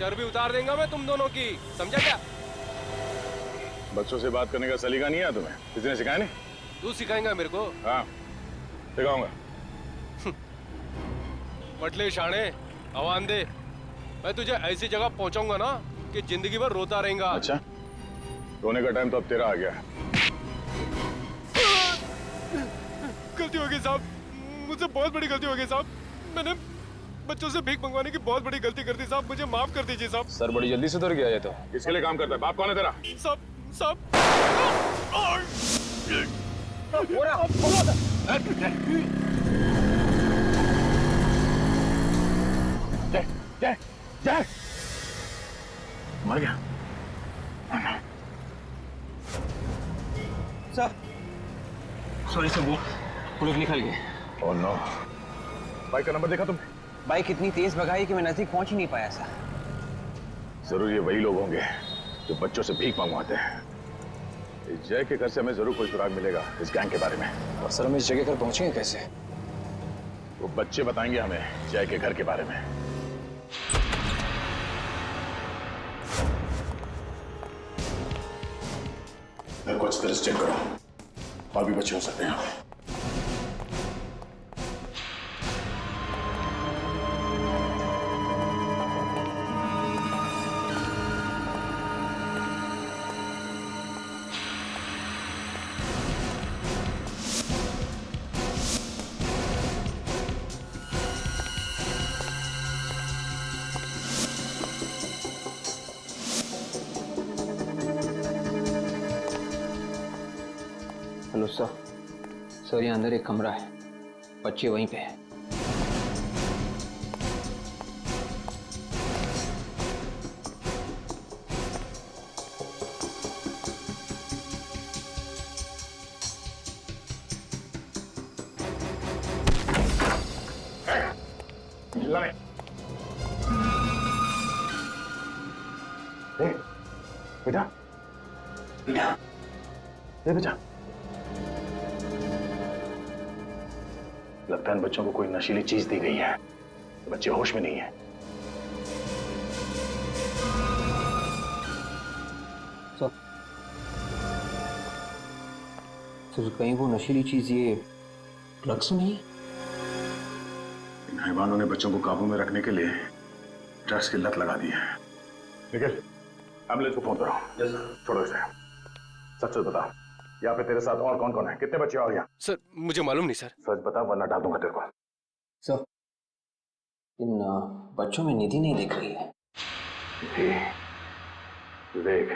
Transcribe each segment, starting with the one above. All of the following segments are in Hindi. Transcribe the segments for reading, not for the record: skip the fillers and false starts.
चर्बी उतार देंगे मैं तुम दोनों की, समझा क्या? बच्चों से बात करने का सलीका नहीं है तुम्हें? किसी ने सिखाया नहीं? तू सिखाएगा मेरे को? हाँ सिखाऊंगा। पटले शाणे, आवाज दे। मैं तुझे ऐसी जगह पहुंचाऊंगा ना कि जिंदगी भर रोता रहेगा। अच्छा, रोने का टाइम तो अब तेरा आ गया है। गलती हो गई साहब, मुझसे बहुत बड़ी गलती हो गई साहब। मैंने बच्चों से भीख मंगवाने की बहुत बड़ी गलती कर दी साहब, मुझे माफ कर दीजिए साहब। सर बड़ी जल्दी सुधर गया ये तो। किसके लिए काम करता है? बाप कौन है तेरा? साहब साहब जय जय जय मर गया। सर सॉरी सर, वो पुलिस निकल गए। Oh no. बाइक का नंबर देखा तुमने? बाइक इतनी तेज भगाई कि मैं नजदीक पहुंच ही नहीं पाया सर। जरूर ये वही लोग होंगे जो बच्चों से भीख मंगवाते हैं। इस जय के घर से हमें जरूर कोई सुराग मिलेगा इस गैंग के बारे में। और सर हम इस जगह पर पहुंचेंगे कैसे? वो बच्चे बताएंगे हमें जय के घर के बारे में। घर को अच्छी तरह से चेक करो, और भी बच्चे हो सकते हैं। Hello sir. सर यहाँ अंदर एक कमरा है, बच्चे वहीं पे हैं। बेटा बेटा बेटा, लगता है इन बच्चों को कोई नशीली चीज दी गई है। तो बच्चे होश में नहीं है। सर कहीं वो नशीली चीज ये ड्रग्स नहीं है? इन हैवानों ने बच्चों को काबू में रखने के लिए ड्रग्स की लत लगा दी है। निखिल, एम्बुलेंस को फोन करो। छोड़ो इसे, सच सच बता, यहाँ पे तेरे साथ और कौन कौन है? कितने बच्चे और यहाँ? सर मुझे मालूम नहीं सर। सच बता वरना डाल दूंगा तेरे को। सर इन बच्चों में निधि नहीं दिख रही है। विवेक,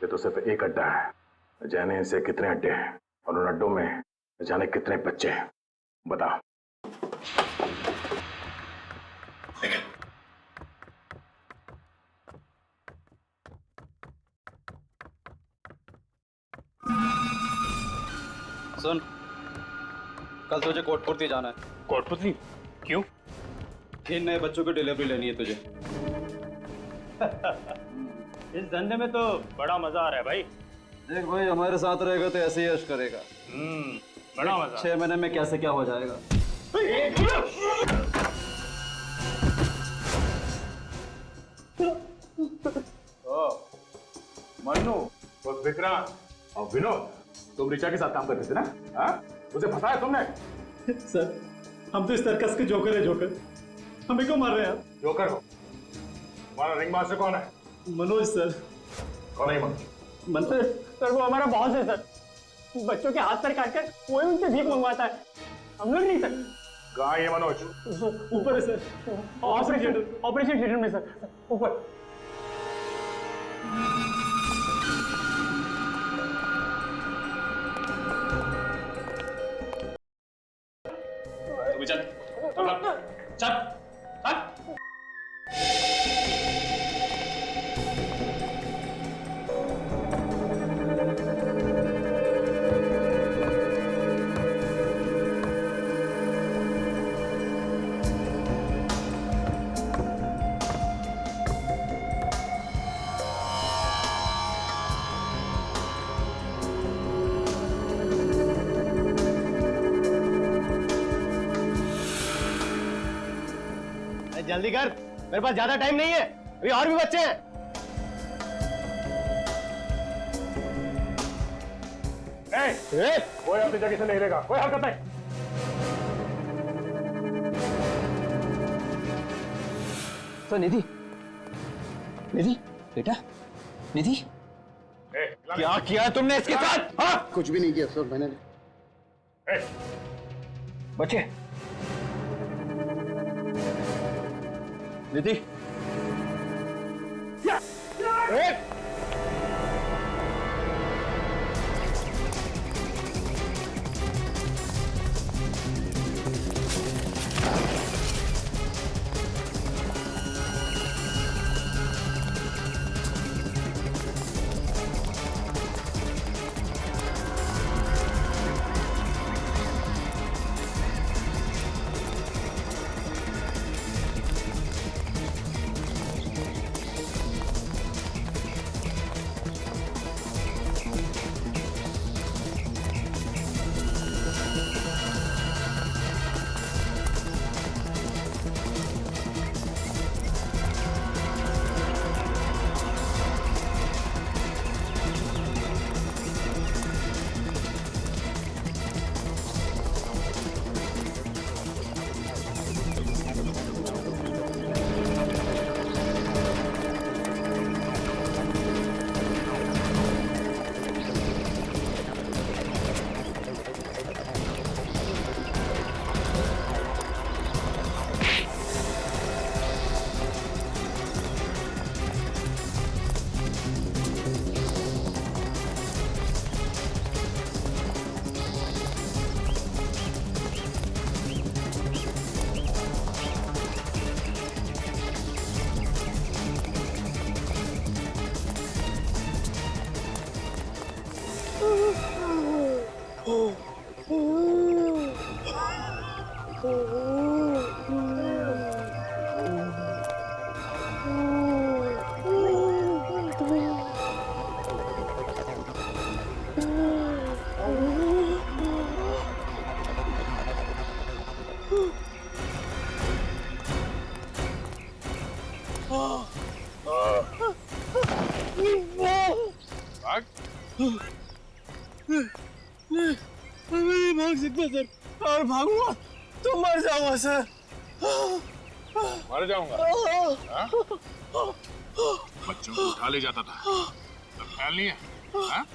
ये तो सिर्फ एक अड्डा है, जाने इनसे कितने अड्डे हैं और उन अड्डों में जाने कितने बच्चे हैं। बता। सुन, कल तुझे कोटपुरती जाना है। कोटपुतली? क्यों? 3 नए बच्चों की डिलीवरी लेनी है तुझे। इस धंधे में तो बड़ा मजा आ रहा है भाई। देख भाई, हमारे साथ रहेगा तो ऐसे ही यश करेगा। बड़ा मजा। 6 महीने में कैसे क्या हो जाएगा। मन्नू और विक्रांत और विनोद, तुम ऋचा के साथ काम करते थे ना? हाँ? उसे फंसाया तुमने? सर हम तो इस सर्कस के जोकर है। जोकर हमें क्यों मार रहे हैं आप? जोकर हो? तुम्हारा रिंग मास्टर कौन है? मनोज सर। कौन है मनोज? मंत्र सर, वो हमारा बॉस है सर। बच्चों के हाथ पैर काटकर वही उनसे भीख मंगवाता है, हम लोग नहीं सर। कहाँ है ये मनोज? ऊपर है सर, ऑपरेशन थिएटर में सर, ऊपर। चल चल चल। जल्दी कर, मेरे पास ज्यादा टाइम नहीं है। अभी और भी बच्चे हैं। कोई अपनी जगह से नहीं रहेगा, कोई हरकत नहीं। तो निधि, निधि बेटा, निधि क्या किया तुमने इसके साथ? हाँ? कुछ भी नहीं किया सर मैंने। बच्चे निधि नहीं भाग सकता सर, और भागूंगा तो मर जाऊंगा सर। मर जाऊंगा? हाँ? बच्चों को उठा ले जाता था, तब ख्याल नहीं है? हाँ?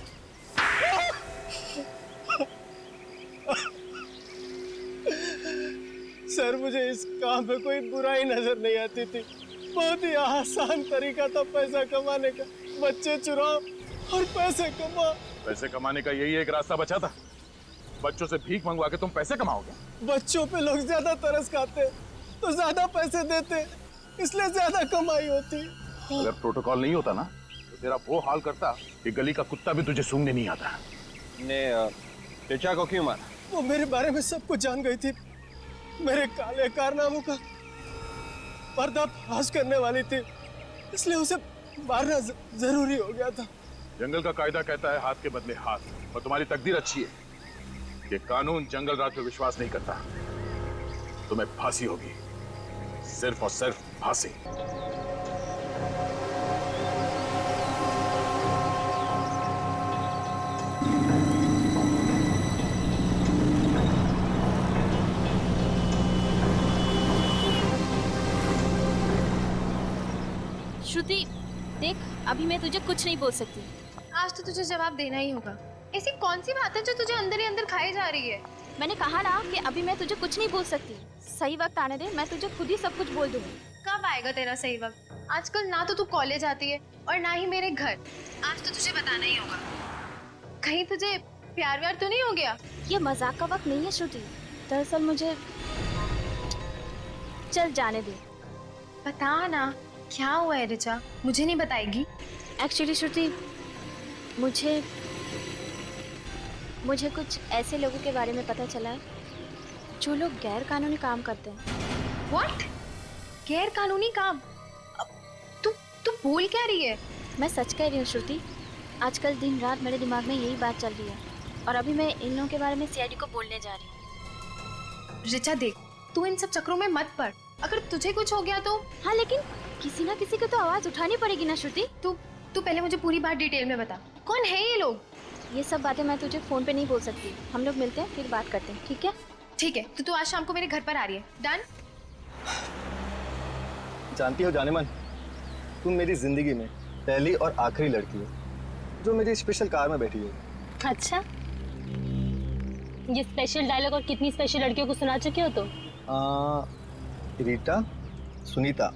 सर मुझे इस काम में कोई बुराई नजर नहीं आती थी। बहुत ही आसान तरीका था पैसा कमाने का। बच्चे चुराओ और पैसे कमाओ। पैसे कमाने का यही एक रास्ता बचा था। बच्चों से भीख मंगवा के तुम पैसे कमाओगे? बच्चों पे लोग ज्यादा तरस खाते तो ज्यादा पैसे देते, इसलिए ज्यादा कमाई होती। अगर प्रोटोकॉल नहीं होता ना तो तेरा वो हाल करता कि गली का कुत्ता भी तुझे सूंघने नहीं आता। ने ऋचा को क्यों मारा? वो मेरे बारे में सब कुछ जान गई थी। मेरे काले कारनामों का पर्दाफाश करने वाली थी, इसलिए उसे मारना जरूरी हो गया था। जंगल का कायदा कहता है हाथ के बदले हाथ, और तुम्हारी तकदीर अच्छी है कि कानून जंगल राज पे विश्वास नहीं करता। तुम्हें फांसी होगी, सिर्फ और सिर्फ फांसी। श्रुति देख, अभी मैं तुझे कुछ नहीं बोल सकती। आज तो तुझे जवाब देना ही होगा। ऐसी कौन सी बात है जो तुझे अंदर ही अंदर खाई जा रही है? मैंने कहा ना कि अभी मैं तुझे कुछ नहीं बोल सकती। सही वक्त आने दे, मैं तुझे खुद ही सब कुछ बोल दूंगी। कब आएगा तेरा सही वक्त? आजकल ना तो तू कॉलेज आती है और ना ही मेरे घर। आज तो तुझे बताना ही होगा। कहीं तुझे प्यार व्यार तो नहीं हो गया? ये मजाक का वक्त नहीं है श्रुति। दरअसल मुझे चल जाने दे। बता ना क्या हुआ है ऋचा, मुझे नहीं बताएगी? एक्चुअली श्रुति, मुझे कुछ ऐसे लोगों के बारे में पता चला है जो लोग गैर कानूनी काम करते हैं। What? गैर कानूनी काम? तू बोल क्या रही है? मैं सच कह रही हूँ श्रुति। आजकल दिन रात मेरे दिमाग में यही बात चल रही है, और अभी मैं इन लोगों के बारे में सीआईडी को बोलने जा रही हूँ। ऋचा देख, तू इन सब चक्रों में मत पड़। अगर तुझे कुछ हो गया तो? हाँ, लेकिन किसी ना किसी को तो आवाज उठानी पड़ेगी ना श्रुति। तू तू पहले मुझे पूरी बात डिटेल में बता, कौन है ये लोग? ये सब बातें मैं तुझे फोन पे नहीं बोल सकती। हम लोग मिलते हैं फिर बात करते हैं, ठीक है? ठीक है, तो तू आज शाम को मेरे घर पर आ रही है, डन? जानती हो जानेमन, तुम मेरी जिंदगी में पहली और आखिरी लड़की हो जो मेरी स्पेशल कार में बैठी है। अच्छा, ये स्पेशल डायलॉग और कितनी स्पेशल लड़कियों को सुना चुके हो तुम? रीटा, सुनीता,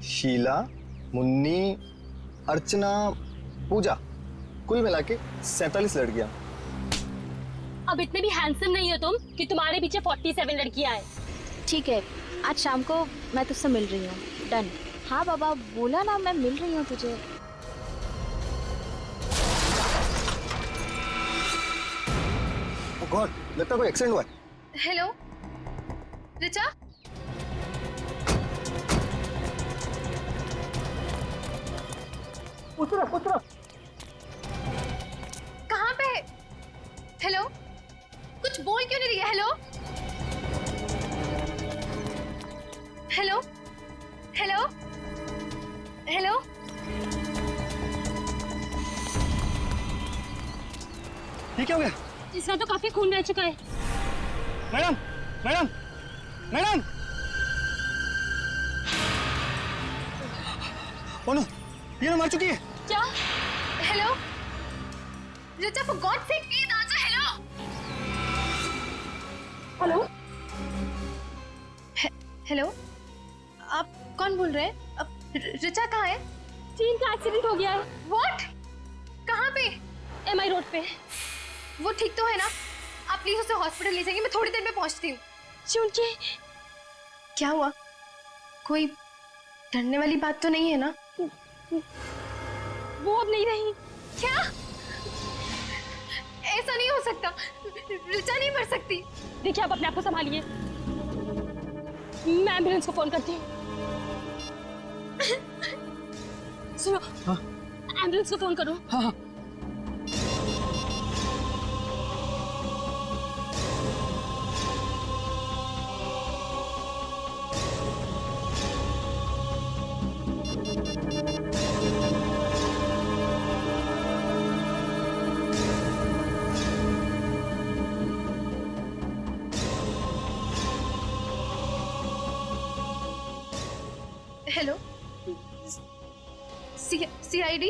शीला, मुन्नी, अर्चना, पूजा, कुल मिला के 47 लड़कियां। अब इतने भी हैंडसम नहीं हो तुम कि तुम्हारे पीछे 47 लड़कियां हैं। ठीक है, आज शाम को मैं तुझसे मिल रही हूँ, डन? हाँ बाबा, बोला ना मैं मिल रही हूँ तुझे। ओह गॉड, लगता है कोई एक्सीडेंट हुआ है। हेलो रिचा, कहाँ पे? हेलो, कुछ बोल क्यों नहीं रही है? हेलो हेलो हेलो हेलो, ये क्या हो गया? इसका तो काफी खून बह चुका है। Madam, madam, madam! Oh no, ये ना मर चुकी है। क्या? Hello Richa, for God sake please answer. Hello hello, hello, आप कौन बोल रहे हैं? अब रिचा कहाँ है? चीन का एक्सीडेंट हो गया है। व्हाट? कहाँ पे? MI रोड पे। वो ठीक तो है ना? आप प्लीज उसे हॉस्पिटल ले जाइए, मैं थोड़ी देर में पहुंचती हूँ। चुनके, क्या हुआ? कोई डरने वाली बात तो नहीं है ना? वो अब नहीं रही। क्या? ऐसा नहीं हो सकता, रिचा नहीं मर सकती। देखिए, आप अपने आप को संभालिए, मैं एम्बुलेंस को फोन करती हूँ। सुनो, एम्बुलेंस को फोन करो। हाँ हाँ। Hello, CID?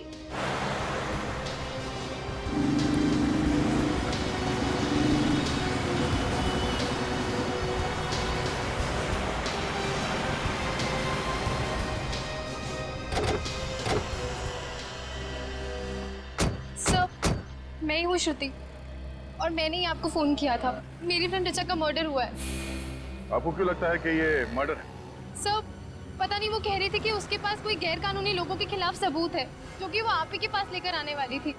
सर, मैं ही हूँ श्रुति और मैंने ही आपको फोन किया था। मेरी फ्रेंड रिचा का मर्डर हुआ है। आपको क्यों लगता है कि ये मर्डर है? सर, पता नहीं, वो कह रही थी कि उसके पास कोई गैर कानूनी लोगों के खिलाफ सबूत है जो कि वो आप ही के पास लेकर आने वाली थी।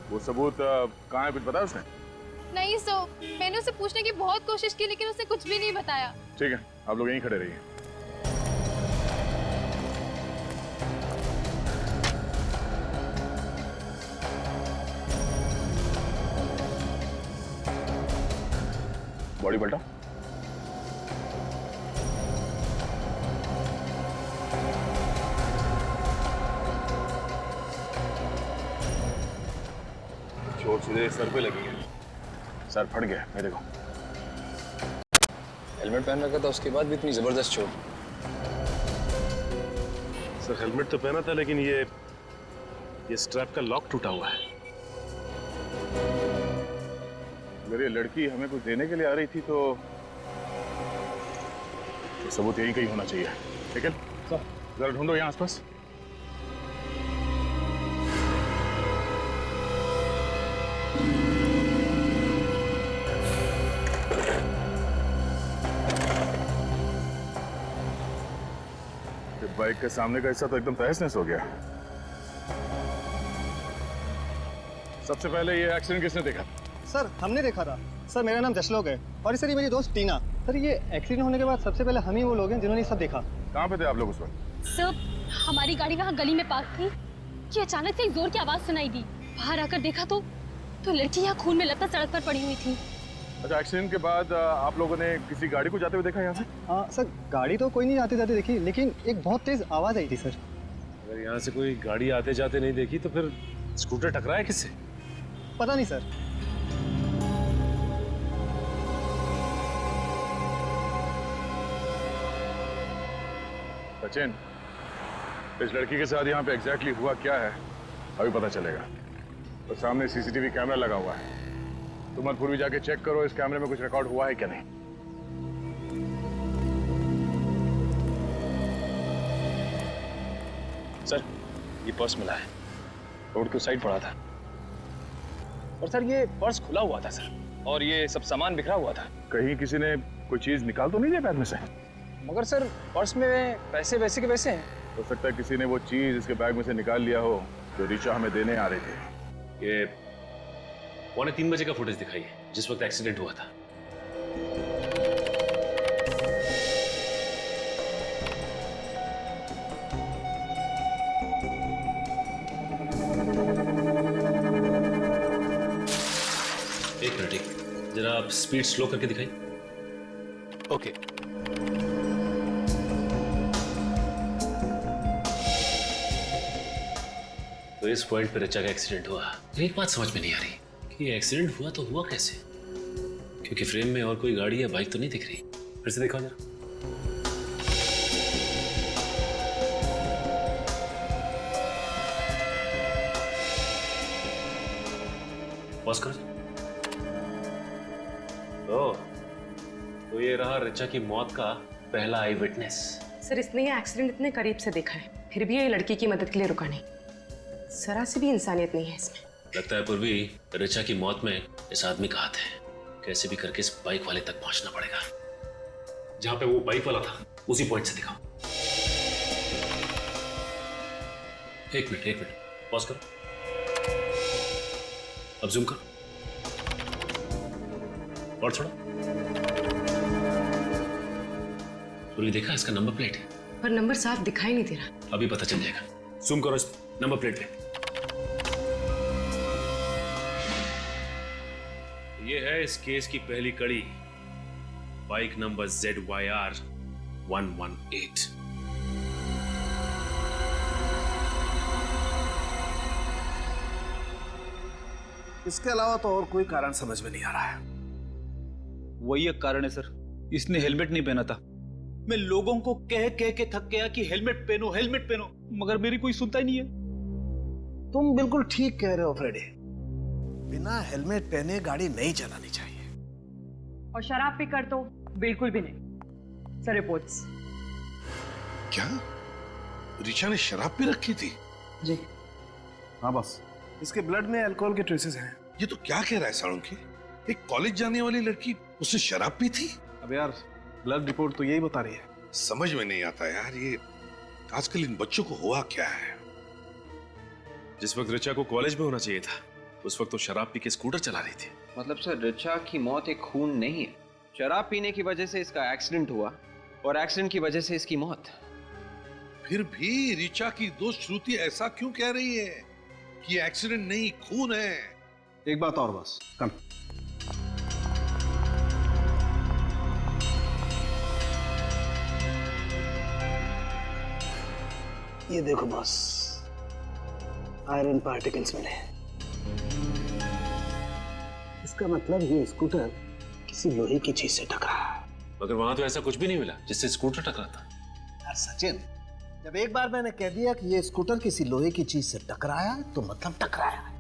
वो सबूत कहाँ है, कुछ बताया उसने? नहीं सर, मैंने उसे पूछने की बहुत कोशिश की लेकिन उसने कुछ भी नहीं बताया। ठीक है, आप लोग यहीं खड़े रहिए। बॉडी पलटा। चोट सीधे सर पे लगी है, सर फट गया। मैं देखो, हेलमेट पहन रखा था, उसके बाद भी इतनी जबरदस्त चोट। सर हेलमेट तो पहना था लेकिन ये स्ट्रैप का लॉक टूटा हुआ है। अगर ये लड़की हमें कुछ देने के लिए आ रही थी तो सबूत यही कहीं होना चाहिए। ठीक है, जरा ढूंढो यहाँ आसपास। बाइक के सामने का हिस्सा तो एकदम तहस नहस हो गया। सबसे पहले ये एक्सीडेंट किसने देखा? सर, हमने देखा था। सर, मेरा नाम जशलोक है और सर ये मेरी दोस्त टीना। सर, ये एक्सीडेंट होने के बाद सबसे पहले हम ही वो लोग हैं जिन्होंने ये सब देखा। कहाँ पे थे आप लोग उस वक्त? सर, हमारी गाड़ी वहाँ गली में पार्क थी कि अचानक से एक जोर की आवाज सुनाई दी। बाहर आकर देखा तो लड़की यहाँ खून में लथपथ सड़क पर पड़ी हुई थी। अच्छा, एक्सीडेंट के बाद आप लोगों ने किसी गाड़ी को जाते हुए देखा यहाँ से? हाँ सर, गाड़ी तो कोई नहीं आते जाते देखी, लेकिन एक बहुत तेज आवाज आई थी सर। अगर यहाँ से कोई गाड़ी आते जाते नहीं देखी तो फिर स्कूटर टकराया किससे? पता नहीं सर। सचिन, इस लड़की के साथ यहाँ पे एग्जैक्टली हुआ क्या है अभी पता चलेगा। तो सामने सीसीटीवी कैमरा लगा हुआ है, तुम मत पूर्वी जाके चेक करो इस कैमरे में कुछ रिकॉर्ड हुआ है क्या नहीं। सर, ये पर्स मिला है, रोड के उस साइड पड़ा था। और सर ये पर्स खुला हुआ था सर, और ये सब सामान बिखरा हुआ था। कहीं किसी ने कोई चीज निकाल तो नहीं दिया बैग में से? मगर सर पर्स में पैसे वैसे के वैसे हैं। हो सकता है किसी ने वो चीज इसके बैग में से निकाल लिया हो जो ऋचा हमें देने आ रही थी। ये 2:45 बजे का फुटेज दिखाई है जिस वक्त एक्सीडेंट हुआ था। एक मिनट, जरा आप स्पीड स्लो करके दिखाइए। ओके। तो इस पॉइंट पे ऋचा का एक्सीडेंट हुआ। एक बात समझ में नहीं आ रही कि एक्सीडेंट हुआ तो हुआ कैसे, क्योंकि फ्रेम में और कोई गाड़ी या बाइक तो नहीं दिख रही। फिर से देखो जरा। पॉज करो। तो ये रहा ऋचा की मौत का पहला आई विटनेस। सर, इसने ये एक्सीडेंट इतने करीब से देखा है, फिर भी ये लड़की की मदद के लिए रुका नहीं। जरा सी भी इंसानियत नहीं है इसमें। लगता है पूर्वी, ऋचा की मौत में इस आदमी का हाथ है। कैसे भी करके इस बाइक वाले तक पहुंचना पड़ेगा। जहां पे वो बाइक वाला था उसी पॉइंट से दिखाओ। एक मिनट, पॉज करो। अब जूम करो और थोड़ा। पूर्वी देखा, इसका नंबर प्लेट है, पर नंबर साफ दिखाई नहीं दे रहा। अभी पता चल जाएगा। जूम करो इस नंबर प्लेट पे। ये है इस केस की पहली कड़ी, बाइक नंबर ZYR 118। इसके अलावा तो और कोई कारण समझ में नहीं आ रहा है। वही एक कारण है सर, इसने हेलमेट नहीं पहना था। मैं लोगों को कह के थक गया कि हेलमेट पहनो, मगर मेरी कोई सुनता ही नहीं है। तुम बिल्कुल ठीक कह रहे हो फ्रेडी, बिना हेलमेट पहने गाड़ी नहीं चलानी चाहिए। और शराब पीकर तो बिल्कुल भी नहीं। Sir, reports. क्या ऋचा ने शराब पी रखी थी? जी हाँ बस, इसके ब्लड में अल्कोहल के ट्रेसेस हैं। ये तो क्या कह रहा है साळुंखे, एक कॉलेज जाने वाली लड़की उसने शराब पी थी? अब यार ब्लड रिपोर्ट तो यही बता रही है। समझ में नहीं आता यार, ये आजकल इन बच्चों को हुआ क्या है। जिस वक्त ऋचा को कॉलेज में होना चाहिए था उस वक्त तो शराब पी के स्कूटर चला रही थी। मतलब सर, ऋचा की मौत एक खून नहीं है। शराब पीने की वजह से इसका एक्सीडेंट हुआ और एक्सीडेंट की वजह से इसकी मौत। फिर भी ऋचा की दोस्त श्रुति ऐसा क्यों कह रही है कि एक्सीडेंट नहीं खून है? एक बात और बस, कम। ये देखो बॉस, आयरन पार्टिकल्स मिले। इसका मतलब ये स्कूटर किसी लोहे की चीज से टकरा। मगर वहां तो ऐसा कुछ भी नहीं मिला जिससे स्कूटर टकरा था। यार सचिन, जब एक बार मैंने कह दिया कि ये स्कूटर किसी लोहे की चीज से टकराया तो मतलब टकराया है।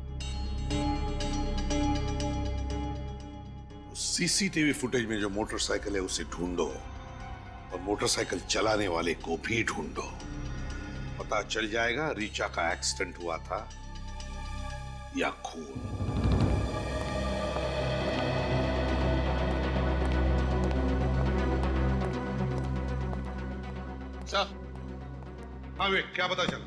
सीसीटीवी फुटेज में जो मोटरसाइकिल है उसे ढूंढो और मोटरसाइकिल चलाने वाले को भी ढूंढो। पता चल जाएगा ऋचा का एक्सीडेंट हुआ था या खून। सर, हाँ वे, क्या पता चला?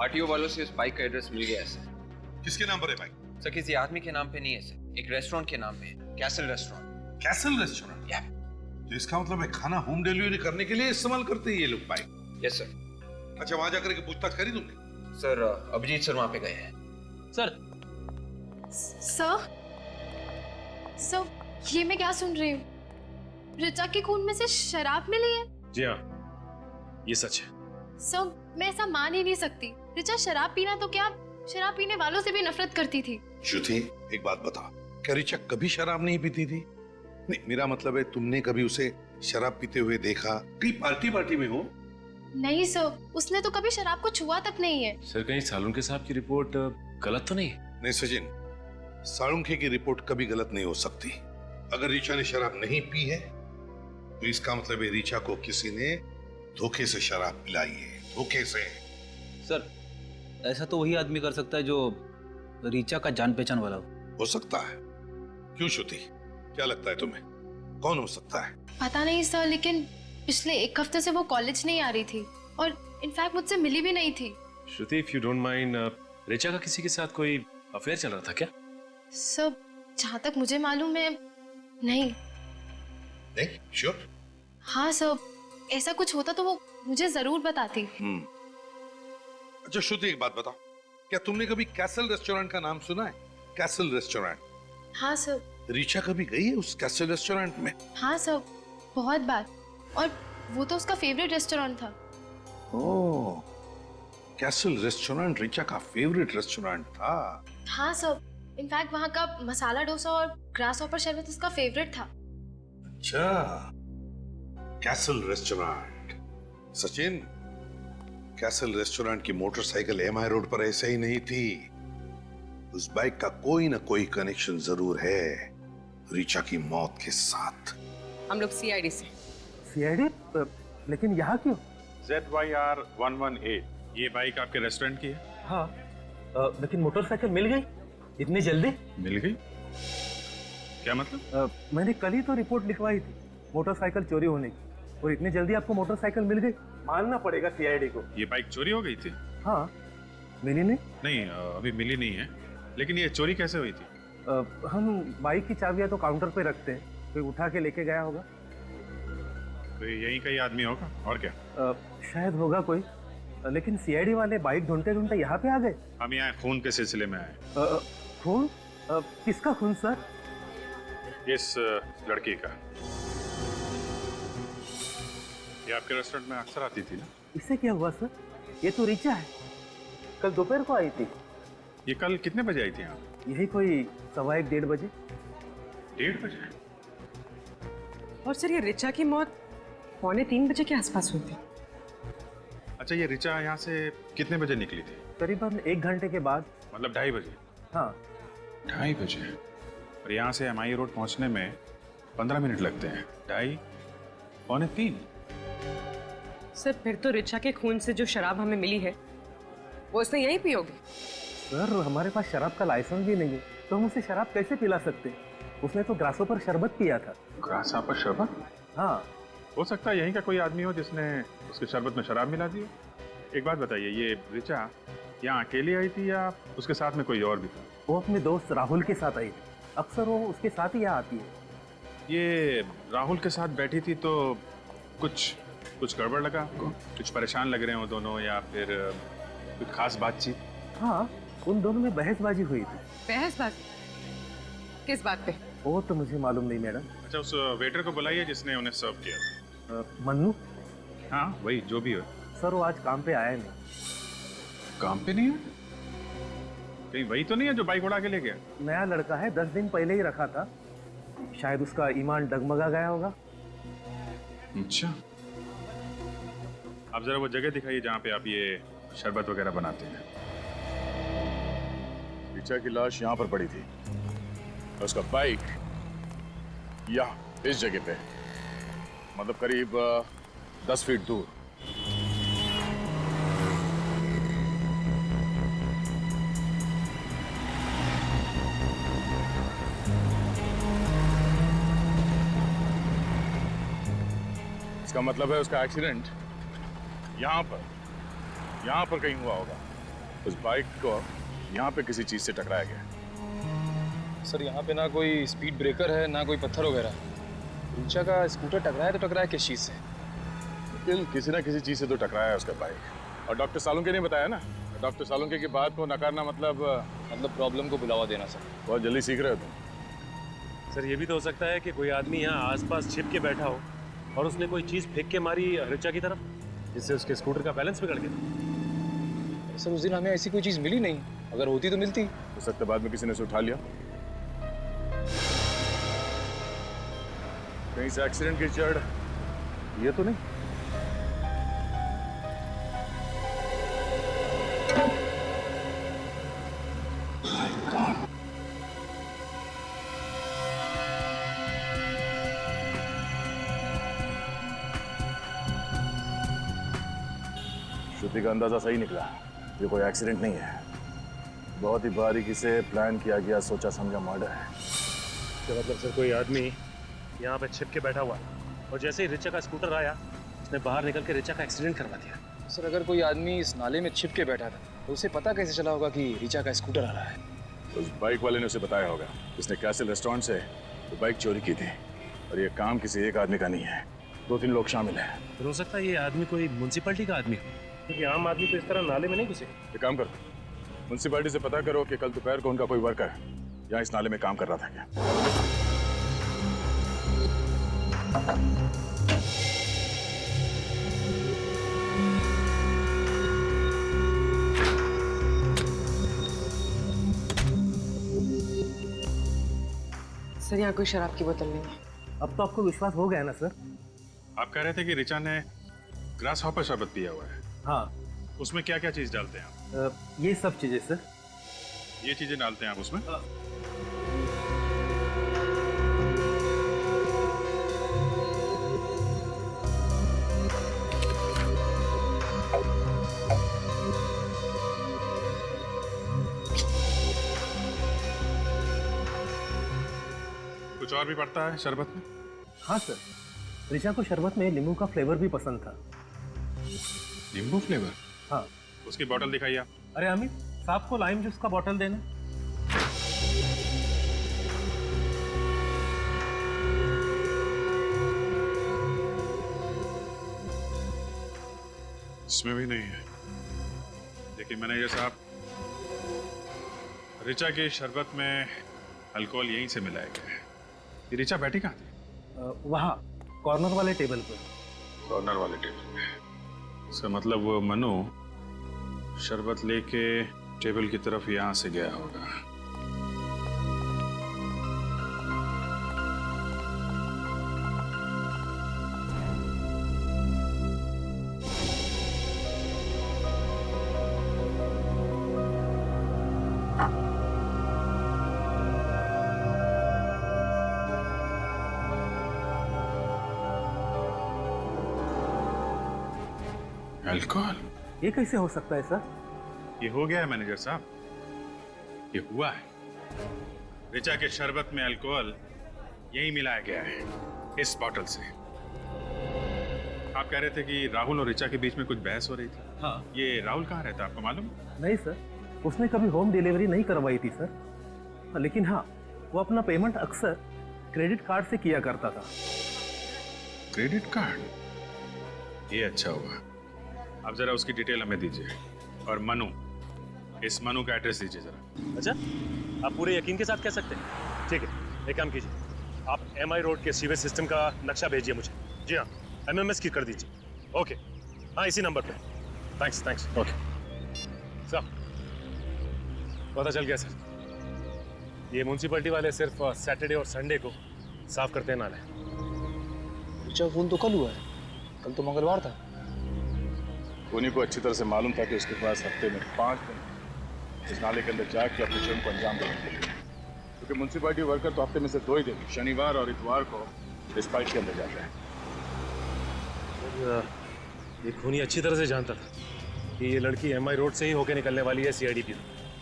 आरटीओ वालों से इस बाइक का एड्रेस मिल गया है सर। किसके नाम पर है बाइक? सर, किसी आदमी के नाम पे नहीं है सर, एक रेस्टोरेंट के नाम पे है, कैसल रेस्टोरेंट। Castle restaurant? या। तो इसका मतलब है खाना होम डिलीवरी करने के लिए इस्तेमाल करते हैं ये लोग बाइक? Yes sir. अच्छा, वहां जाकर के पूछताछ करी तुमने? सर, अभिजीत सर वहां पे गए हैं। सर ये मैं क्या सुन रही हूँ? ऋचा के खून में से शराब मिली है? जी हाँ, ये सच है। सर, मैं ऐसा मान ही नहीं सकती। ऋचा शराब पीना तो क्या, शराब पीने वालों से भी नफरत करती थी। श्रुति, एक बात बता, क्या ऋचा कभी शराब नहीं पीती थी? नहीं, मेरा मतलब है तुमने कभी उसे शराब पीते हुए देखा? कहीं पार्टी में हो? नहीं सर, उसने तो कभी शराब को छुआ तक नहीं है। सर, कहीं सालुंके साहब की रिपोर्ट गलत तो नहीं? नहीं सचिन, सालुंखे की रिपोर्ट कभी गलत नहीं हो सकती। अगर ऋचा ने शराब नहीं पी है तो इसका मतलब है ऋचा को किसी ने धोखे से शराब पिलाई है, धोखे से। सर, ऐसा तो वही आदमी कर सकता है जो रीचा का जान पहचान वाला हो सकता है। क्यों श्रुति, क्या लगता है तुम्हें, कौन हो सकता है? पता नहीं सर, लेकिन पिछले 1 हफ्ते से वो कॉलेज नहीं आ रही थी और इनफैक्ट मुझसे मिली भी नहीं थी। Shruti, if you don't mind, Richa का किसी के साथ कोई अफेयर चल रहा था क्या? सर, जहाँ तक मुझे मालूम है नहीं। नहीं श्योर? हाँ सर, ऐसा कुछ होता तो वो मुझे जरूर बताती। अच्छा श्रुति, एक बात बताओ, क्या तुमने कभी कैसल रेस्टोरेंट का नाम सुना है? Castle restaurant. हाँ सर। ऋचा कभी गई है उस कैसल रेस्टोरेंट में? हाँ सर, बहुत बार, और वो तो उसका फेवरेट रेस्टोरेंट था। ओह, कैसल रेस्टोरेंट ऋचा का फेवरेट रेस्टोरेंट था। हाँ सर, इनफैक्ट वहाँ का मसाला डोसा और ग्रास हॉपर शरबत उसका फेवरेट था। अच्छा, castle restaurant. Sachin, castle restaurant की मोटरसाइकिल एमआई रोड पर ऐसे ही नहीं थी। उस बाइक का कोई ना कोई कनेक्शन जरूर है ऋचा की मौत के साथ। हम लोग सीआईडी से। सीआईडी? लेकिन यहाँ क्यों? ZYR 118, ये बाइक आपके रेस्टोरेंट की है? हाँ, लेकिन मोटरसाइकिल मिल गई इतनी जल्दी? मिल गई? क्या मतलब? मैंने कल ही तो रिपोर्ट लिखवाई थी मोटरसाइकिल चोरी होने की, और इतनी जल्दी आपको मोटरसाइकिल मिल गई? मानना पड़ेगा सीआईडी को। ये बाइक चोरी हो गई थी? हाँ, मिली नहीं? नहीं, अभी मिली नहीं है, लेकिन ये चोरी कैसे हुई थी? हम बाइक की चाबियां तो काउंटर पे रखते हैं, कोई उठा के लेके गया होगा। तो यहीं का ही आदमी होगा, और क्या? शायद होगा कोई, लेकिन सीआईडी वाले बाइक ढूंढते ढूंढते यहाँ पे आ गए। हम यहाँ खून के सिलसिले में आए। खून? किसका खून सर? इस लड़की का। ये आपके रेस्टोरेंट में अक्सर आती थी ना? इससे क्या हुआ सर? ये तो ऋचा है, कल दोपहर को आई थी। ये कल कितने बजे आई थी यहाँ? यही कोई 1:15-1:30 बजे। 1:30 बजे? और सर, ये ऋचा की मौत 2:45 बजे के आसपास हुई थी। अच्छा, ये ऋचा यहाँ से कितने बजे निकली थी? करीबन 1 घंटे के बाद। मतलब 2:30 बजे? हाँ, 2:30 बजे। और यहाँ से एमआई रोड पहुँचने में 15 मिनट लगते हैं। 2:30, 2:45। सर, फिर तो ऋचा के खून से जो शराब हमें मिली है वो उसने यहीं पी होगी। सर, हमारे पास शराब का लाइसेंस भी नहीं है, तो हम उसे शराब कैसे पिला सकते? उसने तो ग्रासों पर शरबत पिया था। ग्रासा पर शरबत? हाँ। हो सकता है यहीं का कोई आदमी हो जिसने उसके शरबत में शराब मिला दी। एक बात बताइए, ये ऋचा यहाँ अकेली आई थी या उसके साथ में कोई और भी था? वो अपने दोस्त राहुल के साथ आई थी, अक्सर वो उसके साथ ही यहाँ आती है। ये राहुल के साथ बैठी थी तो कुछ गड़बड़ लगा आपको? कुछ परेशान लग रहे हैं वो दोनों, या फिर कुछ खास बातचीत? हाँ, उन दोनों में बहसबाजी हुई थी। बहसबाजी? किस बात पे? वो तो मुझे मालूम नहीं मैडम। अच्छा, उस वेटर को बुलाइए जिसने उन्हें सर्व किया। मन्नू? हाँ, वही, जो भी हो। सर, वो आज काम पे आया नहीं। काम पे नहीं है? कहीं वही तो नहीं है जो बाइक उड़ा के ले गया? नया लड़का है, 10 दिन पहले ही रखा था, शायद उसका ईमान डगमगा गया होगा। अच्छा, आप जरा वो जगह दिखाइए जहाँ पे आप ये शरबत वगैरह बनाते हैं। ऋचा की लाश यहाँ पर पड़ी थी, उसका बाइक यहाँ इस जगह पे, मतलब करीब 10 फीट दूर। इसका मतलब है उसका एक्सीडेंट यहाँ पर कहीं हुआ होगा। उस बाइक को यहाँ पे किसी चीज से टकराया गया। सर, यहाँ पे ना कोई स्पीड ब्रेकर है ना कोई पत्थर वगैरह। ऋचा का स्कूटर टकराया तो टकराया किस चीज से? लेकिन किसी ना किसी चीज से तो टकराया है उसका बाइक। और डॉक्टर सालुंके ने बताया ना, डॉक्टर सालुंके की बात को नकारना मतलब प्रॉब्लम को बुलावा देना सर। बहुत जल्दी सीख रहे हो तुम। सर ये भी तो हो सकता है कि कोई आदमी यहाँ आसपास छिप के बैठा हो और उसने कोई चीज फेंक के मारी ऋचा की तरफ, जिससे उसके स्कूटर का बैलेंस बिगड़ गया। सर उस दिन हमें ऐसी कोई चीज मिली नहीं, अगर होती तो मिलती। हो सकता है बाद में किसी ने उसे उठा लिया, कहीं से एक्सीडेंट की जड़ ये तो नहीं। श्रुति का अंदाजा सही निकला, ये कोई एक्सीडेंट नहीं है, बहुत ही बारीकी से प्लान किया गया, सोचा समझा मर्डर है। इसका मतलब सर कोई आदमी यहाँ पे छिप के बैठा हुआ है और जैसे ही ऋचा का स्कूटर आया उसने बाहर निकल के ऋचा का एक्सीडेंट करवा दिया। सर अगर कोई आदमी इस नाले में छिप के बैठा था तो उसे पता कैसे चला होगा कि ऋचा का स्कूटर आ रहा है? उस बाइक वाले ने उसे बताया होगा, जिसने कैसल रेस्टोरेंट से वो बाइक चोरी की थी, और ये काम किसी एक आदमी का नहीं है, 2-3 लोग शामिल हैं। तो हो सकता है ये आदमी कोई म्युनिसिपैलिटी का आदमी हो, क्योंकि आम आदमी तो इस तरह नाले में नहीं घुसे। एक काम करो, म्युनिसिपैलिटी से पता करो कि कल दोपहर को उनका कोई वर्कर यहाँ इस नाले में काम कर रहा था क्या। सर यहाँ कोई शराब की बोतल नहीं है। अब तो आपको विश्वास हो गया ना सर? आप कह रहे थे कि ऋचा ने ग्रास हॉपर शरबत पिया हुआ है। हाँ। उसमें क्या क्या चीज डालते हैं आप? ये सब चीजें सर। ये चीजें डालते हैं आप उसमें? कुछ और भी पड़ता है शरबत में? हाँ सर, ऋचा को शरबत में नींबू का फ्लेवर भी पसंद था। नींबू फ्लेवर? हाँ। उसकी बोतल दिखाइए आप। अरे अमित, साहब को लाइम जूस का बोतल देना। इसमें भी नहीं है। देखिए मैनेजर साहब, ऋचा के शरबत में अल्कोहल यहीं से मिलाया गया है। ये ऋचा बैठी कहाँ थी? वहाँ कॉर्नर वाले टेबल पर। कॉर्नर वाले टेबल पे? इसका मतलब वो मनु शरबत लेके टेबल की तरफ यहाँ से गया होगा। अल्कोहल? ये कैसे हो सकता है सर? ये हो गया है मैनेजर साहब, ये हुआ है। ऋचा के शरबत में अल्कोहल यही मिलाया गया है, इस बॉटल से। आप कह रहे थे कि राहुल और ऋचा के बीच में कुछ बहस हो रही थी। हाँ। ये राहुल कहाँ रहता है आपको मालूम? नहीं सर, उसने कभी होम डिलीवरी नहीं करवाई थी सर। लेकिन हाँ, वो अपना पेमेंट अक्सर क्रेडिट कार्ड से किया करता था। Credit card? ये अच्छा हुआ। आप जरा उसकी डिटेल हमें दीजिए, और मनु, इस मनु का एड्रेस दीजिए जरा। अच्छा, आप पूरे यकीन के साथ कह सकते हैं? ठीक है, एक काम कीजिए, आप MI रोड के सीवेज सिस्टम का नक्शा भेजिए मुझे। जी हाँ, MMS की कर दीजिए। ओके, हाँ इसी नंबर पे। Thanks thanks. ओके सर, पता चल गया सर, ये म्यूनसिपैलिटी वाले सिर्फ सैटरडे और संडे को साफ करते हैं नाले। ऋचा खून तो कल हुआ है, कल तो मंगलवार था। उन्हीं को अच्छी तरह से मालूम था कि उसके पास हफ्ते में 5 दिन इस नाले के अंदर जाके अपने जुर्म को अंजाम देने के लिए, क्योंकि म्यूनसिपैलिटी वर्कर तो हफ्ते में से 2 ही दिन, शनिवार और इतवार को इस पाइप के अंदर जाते हैं। ये खूनी अच्छी तरह से जानता था कि ये लड़की MI रोड से ही होके निकलने वाली है CIDP,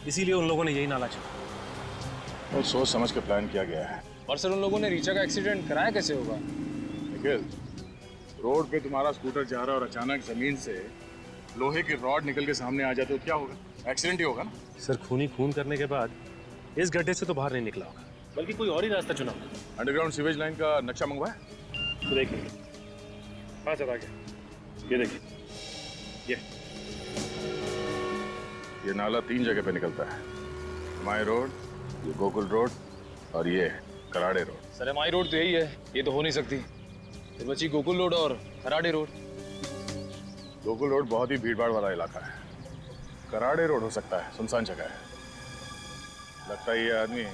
इसीलिए उन लोगों ने यही नाला चुना और सोच समझ के प्लान किया गया है। और सर उन लोगों ने ऋचा का एक्सीडेंट कराया कैसे होगा? निखिल, रोड पे तुम्हारा स्कूटर जा रहा और अचानक जमीन से लोहे की रॉड निकल के सामने आ जाते तो क्या होगा? एक्सीडेंट ही होगा ना। सर खूनी खून करने के बाद इस गड्ढे से तो बाहर नहीं निकला होगा, बल्कि कोई और ही रास्ता चुना होगा। अंडरग्राउंड सीवेज लाइन का नक्शा मंगवाया? तो देखिए, हाँ सर आ गया, ये देखिए, ये नाला 3 जगह पे निकलता है, माई रोड, ये गोकुल रोड और ये Karade road. Sir MI road तो यही है, ये तो हो नहीं सकती। तो बची गोकुल रोड और खराड़े रोड। गोकुल रोड बहुत ही भीड़भाड़ वाला इलाका है, कराड़े रोड हो सकता है, सुनसान जगह है। लगता है ये आदमी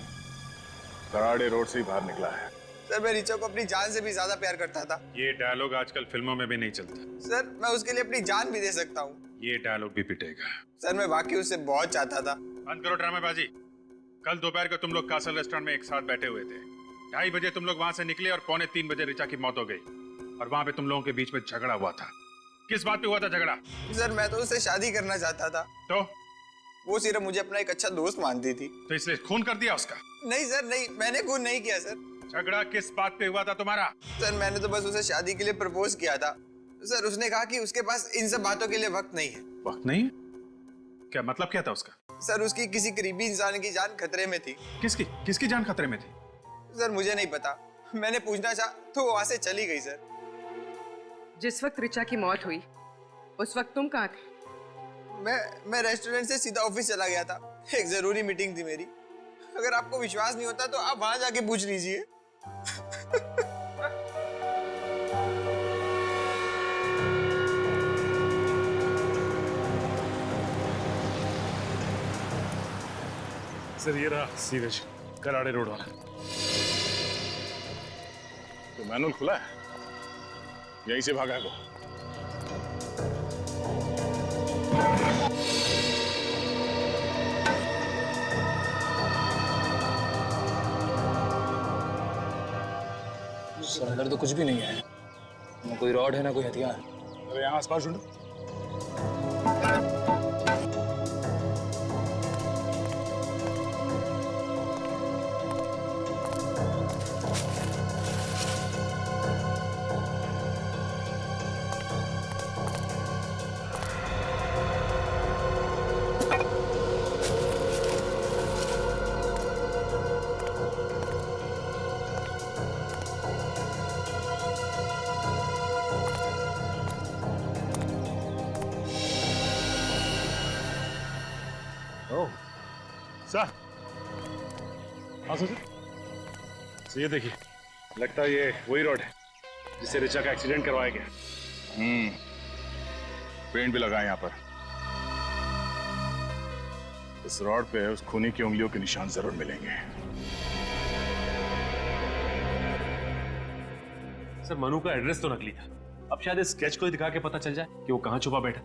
कराड़े रोड से ही बाहर निकला है। सर मैं रिचा को अपनी जान से भी ज्यादा प्यार करता था। ये डायलॉग आजकल फिल्मों में भी नहीं चलता। सर मैं उसके लिए अपनी जान भी दे सकता हूँ। ये डायलॉग भी पिटेगा। सर मैं वाकई उससे बहुत चाहता था। बंद करो ड्रामेबाजी। कल दोपहर को तुम लोग कासल रेस्टोरेंट में एक साथ बैठे हुए थे। 2:30 बजे तुम लोग वहां से निकले और 2:45 बजे रिचा की मौत हो गई। और वहां पे तुम लोगों के बीच में झगड़ा हुआ था। किस बात पे हुआ था झगड़ा? सर मैं तो उससे शादी करना चाहता था। तो वो सिर्फ मुझे अपना एक अच्छा दोस्त मानती थी। तो इसलिए खून कर दिया उसका? नहीं सर नहीं, मैंने खून नहीं किया सर। झगड़ा किस बात पे हुआ था तुम्हारा? सर मैंने तो बस उसे शादी के लिए प्रपोज किया था। सर उसने कहा कि उसके पास इन सब बातों के लिए वक्त नहीं है। वक्त नहीं? क्या मतलब क्या था उसका? सर उसकी किसी करीबी इंसान की जान खतरे में थी। किसकी जान खतरे में थी? सर मुझे नहीं पता, मैंने पूछना चाहा तो वो वहां से चली गई। सर जिस वक्त रिचा की मौत हुई उस वक्त तुम कहाँ थे? मैं रेस्टोरेंट से सीधा ऑफिस चला गया था, एक जरूरी मीटिंग थी मेरी। अगर आपको विश्वास नहीं होता तो आप वहां जाके पूछ लीजिए। सर ये रहा सीवेज, कराड़े रोड वाला। तो मैनुअल खुला है, यहीं से भागा है वो। सर अंदर तो कुछ भी नहीं है, ना कोई रॉड है ना कोई हथियार। अरे यहाँ आसपास ढूंढो। सर हाँ सर, ये देखिए, लगता है ये वही रोड है जिससे रिचा का एक्सीडेंट करवाया गया। पेंट भी लगा है यहाँ पर। इस रोड पे उस खूनी की उंगलियों के निशान जरूर मिलेंगे। सर मनु का एड्रेस तो नकली था, अब शायद इस स्केच को ही दिखा के पता चल जाए कि वो कहाँ छुपा बैठा।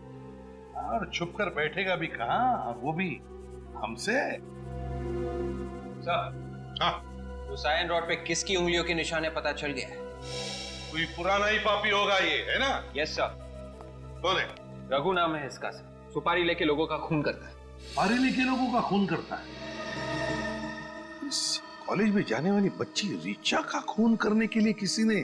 और छुप कर बैठेगा भी कहाँ, वो भी हमसे। हाँ, हुसैन रोड पे किसकी उंगलियों के निशाने पता चल गया है? कोई पुराना ही पापी होगा ये, है ना? Yes sir. कौन है? रघु नाम है इसका सर। सुपारी लेके लोगों का खून करता है। सुपारी लेके लोगों का खून करता है? इस कॉलेज में जाने वाली बच्ची रिचा का खून करने के लिए किसी ने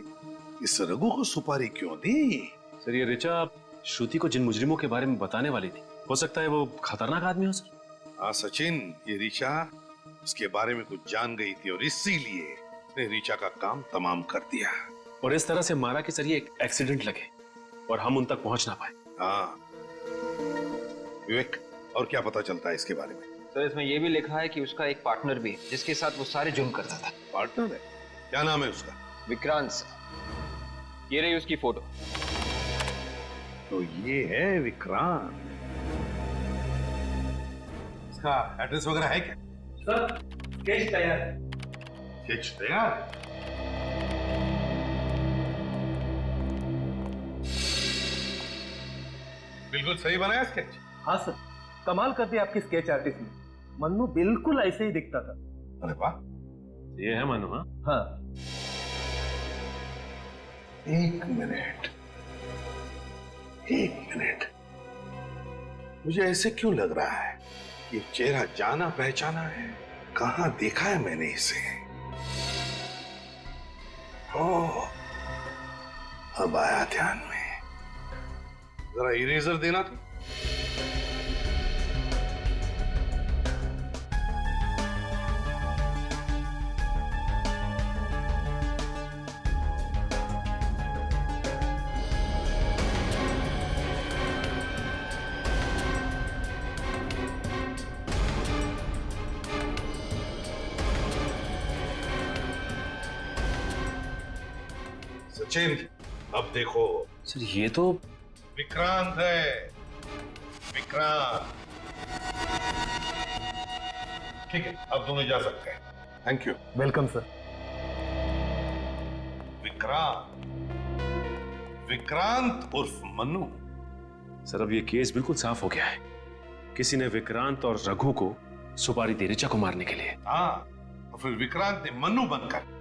इस रघु को सुपारी क्यों दी? सर ये रिचा श्रुति को जिन मुजरिमों के बारे में बताने वाली थी, हो सकता है वो खतरनाक आदमी हो सर। हाँ सचिन, ये रिचा उसके बारे में कुछ जान गई थी और इसीलिए उसने रिचा का काम तमाम कर दिया। और इस तरह से मारा कि सर ये एक एक्सीडेंट लगे और हम उन तक पहुंच ना पाए। हाँ विवेक, और क्या पता चलता है इसके बारे में? सर इसमें यह भी लिखा है कि उसका एक पार्टनर भी है जिसके साथ वो सारे जुर्म करता था। पार्टनर है? क्या नाम है उसका? विक्रांत सर। ये रही उसकी फोटो। तो ये है विक्रांत। इसका एड्रेस वगैरह है क्या? सर स्केच तैयार है। स्केच तैयार? बिल्कुल सही बनाया स्केच। हाँ सर, कमाल कर दिया आपकी स्केच आर्टिस्ट ने। मन्नू बिल्कुल ऐसे ही दिखता था। अरे वाह, ये है मनु? हाँ। एक मिनट, मुझे ऐसे क्यों लग रहा है ये चेहरा जाना पहचाना है? कहां देखा है मैंने इसे? ओह, अब आया ध्यान में। जरा इरेजर देना तो। सचिन, अब देखो। सर ये तो विक्रांत है, विक्रांत। ठीक है, अब दोनों जा सकते हैं। Thank you. Welcome sir. Vikrant उर्फ मन्नू। सर अब ये केस बिल्कुल साफ हो गया है। किसी ने विक्रांत और रघु को सुपारी दी ऋचा को मारने के लिए। हाँ, तो फिर विक्रांत ने मन्नू बनकर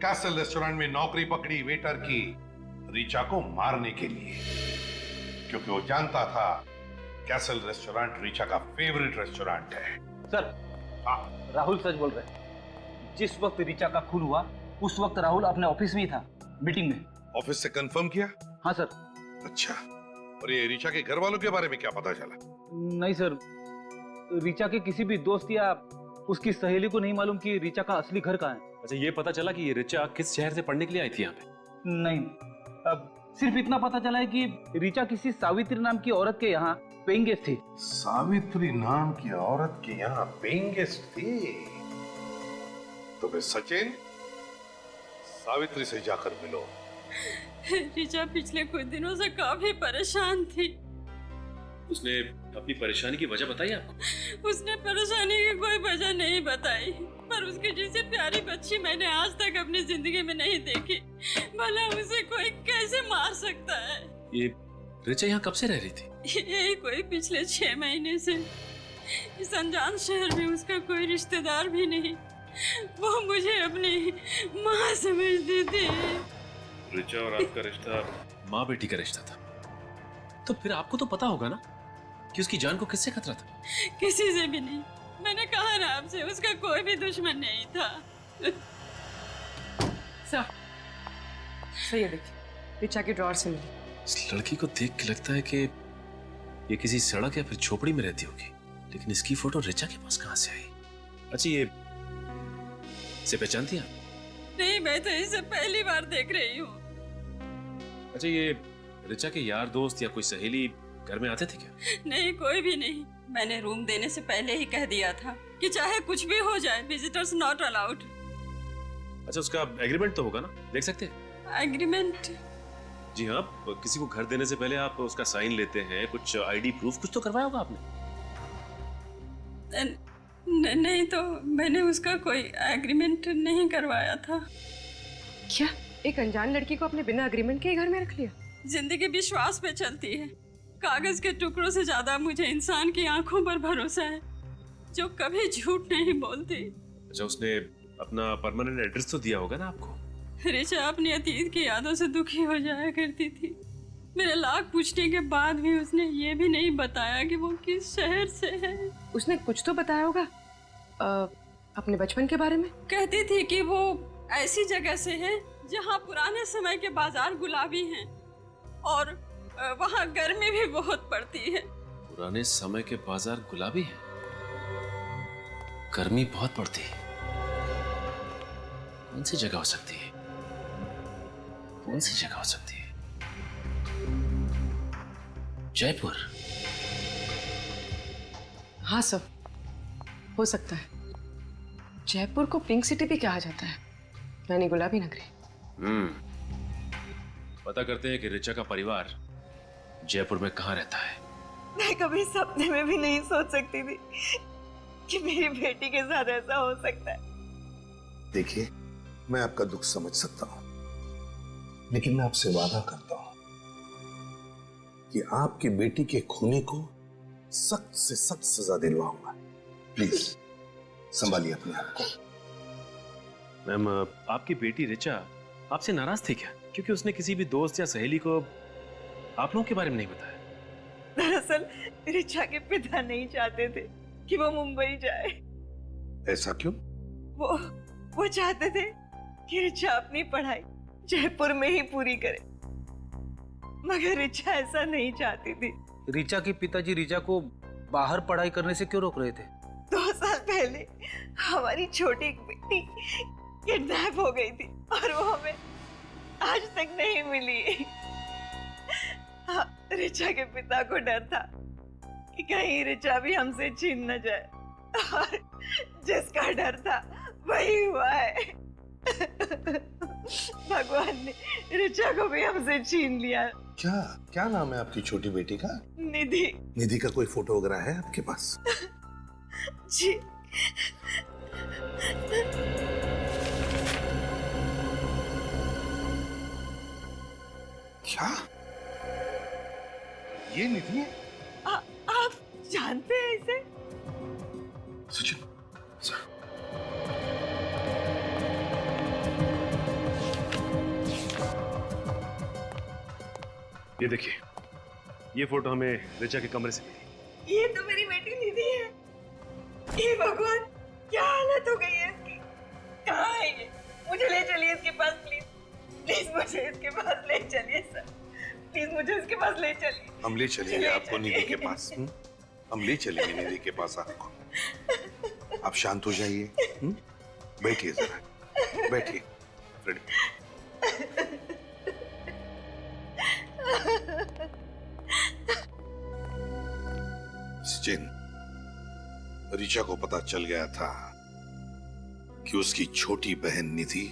कैसल रेस्टोरेंट में नौकरी पकड़ी वेटर की ऋचा को मारने के लिए, क्योंकि वो जानता था कैसल रेस्टोरेंट ऋचा का फेवरेट रेस्टोरेंट है। सर, राहुल सच बोल रहे हैं। जिस वक्त ऋचा का खून हुआ उस वक्त राहुल अपने ऑफिस में ही था, मीटिंग में। ऑफिस से कंफर्म किया? हाँ सर। अच्छा, और ये ऋचा के घर वालों के बारे में क्या पता चला? नहीं सर, ऋचा के किसी भी दोस्त या उसकी सहेली को नहीं मालूम कि ऋचा का असली घर कहाँ है। अच्छा, ये पता चला कि ये ऋचा किस शहर से पढ़ने के लिए आई थी यहाँ पे? नहीं, अब सिर्फ इतना पता चला है कि ऋचा किसी सावित्री नाम की औरत के यहाँ पेइंग गेस्ट थी। सावित्री नाम की औरत के यहाँ पेइंग गेस्ट थी? तो फिर सचिन, सावित्री से जाकर मिलो। ऋचा पिछले कुछ दिनों से काफी परेशान थी। उसने अपनी परेशानी की वजह बताई आपको? उसने परेशानी की कोई वजह नहीं बताई, पर उसकी जैसे प्यारी बच्ची मैंने आज तक अपनी जिंदगी में नहीं देखी। भला उसे कोई कैसे मार सकता है? ये ऋचा यहाँ कब से रह रही थी? यही कोई पिछले 6 महीने से। इस अनजान शहर में उसका कोई रिश्तेदार भी नहीं। वो मुझे अपनी माँ समझती थी। ऋचा और आपका रिश्ता माँ बेटी का रिश्ता था, तो फिर आपको तो पता होगा ना कि उसकी जान को किससे खतरा था? किसी से भी नहीं। मैंने कहा ना आपसे, उसका कोई भी दुश्मन नहीं था। सर, सही है, देखिए ऋचा की ड्रॉअर से मिली। इस लड़की को देख के लगता है कि ये किसी सड़क या फिर झोपड़ी में रहती होगी, लेकिन इसकी फोटो ऋचा के पास कहां से आई? अच्छा, ये इसे पहचानती हैं? नहीं, मैं तो इसे पहली बार देख रही हूँ। अच्छा, ये ऋचा के यार दोस्त या कोई सहेली घर में आते थे क्या? नहीं, कोई भी नहीं। मैंने रूम देने से पहले ही कह दिया था कि चाहे कुछ भी हो जाए, विजिटर्स नॉट अलाउड। अच्छा, उसका एग्रीमेंट तो होगा ना, देख सकते हैं? एग्रीमेंट? जी हाँ, किसी को घर देने से पहले आप उसका साइन लेते हैं, कुछ आईडी प्रूफ कुछ तो करवाया होगा आपने? नहीं, तो मैंने उसका कोई एग्रीमेंट नहीं करवाया था। क्या एक अनजान लड़की को अपने बिना एग्रीमेंट के ही घर में रख लिया? जिंदगी विश्वास पे चलती है। कागज के टुकड़ों से ज्यादा मुझे इंसान की आंखों पर भरोसा है, जो कभी झूठ नहीं बोलती। अच्छा, उसने अपना परमानेंट एड्रेस तो दिया होगा ना आपको? ऋचा अपनी अतीत की यादों से दुखी हो जाया करती थी। मेरे लाख पूछने के बाद भी उसने ये भी नहीं बताया कि वो किस शहर से है। उसने कुछ तो बताया होगा अपने बचपन के बारे में। कहती थी कि वो ऐसी जगह से है जहाँ पुराने समय के बाजार गुलाबी हैं और वहाँ गर्मी भी बहुत पड़ती है। पुराने समय के बाजार गुलाबी हैं, गर्मी बहुत पड़ती है। कौन सी जगह हो सकती है? कौन सी जगह हो सकती है? जयपुर? हाँ सर, हो सकता है। जयपुर को पिंक सिटी भी कहा जाता है, यानी गुलाबी नगरी। पता करते हैं कि ऋचा का परिवार जयपुर में कहाँ रहता है। मैं कभी सपने में भी नहीं सोच सकती थी कि मेरी बेटी के साथ ऐसा हो सकता है। देखिए, मैं आपका दुख समझ सकता हूं, लेकिन मैं आपसे वादा करता हूं कि आपकी बेटी के खूनी को सख्त से सख्त सजा दिलवाऊंगा। प्लीज संभालिए अपने आप को। मैम, आपकी बेटी ऋचा आपसे नाराज थी क्या, क्योंकि उसने किसी भी दोस्त या सहेली को आप लोगों के बारे में नहीं बताया? दरअसल ऋचा के पिता नहीं चाहते थे कि वो मुंबई जाए। ऐसा क्यों? वो चाहते थे कि ऋचा अपनी पढ़ाई जयपुर में ही पूरी करे, मगर ऋचा ऐसा नहीं चाहती थी। ऋचा के पिताजी ऋचा को बाहर पढ़ाई करने से क्यों रोक रहे थे? 2 साल पहले हमारी छोटी बेटी किडनैप हो गई थी और वो हमें आज तक नहीं मिली। ऋचा के पिता को डर था कि कहीं ऋचा भी हमसे छीन न जाए, और जिसका डर था वही हुआ है। भगवान ने ऋचा को भी हमसे छीन लिया। क्या क्या नाम है आपकी छोटी बेटी का? निधि। निधि का कोई फोटो वगैरह है आपके पास? जी। क्या ये निधि है? आप जानते हैं इसे? सचिन सर, ये देखिए, ये फोटो हमें ऋचा के कमरे से मिली। ये तो मेरी बेटी निधि है। ये भगवान, क्या हालत हो गई है इसकी? कहाँ है ये? मुझे ले चलिए इसके पास प्लीज। प्लीज मुझे इसके पास ले चलिए सर। प्लीज मुझे इसके पास ले चलिए। हम ले चलेंगे आपको निधि के पास। हम ले चलेंगे निधि के पास आपको। आप शांत हो जाइए। बैठिए जरा, बैठिए फ्रेडी। सचिन, ऋचा को पता चल गया था कि उसकी छोटी बहन निधि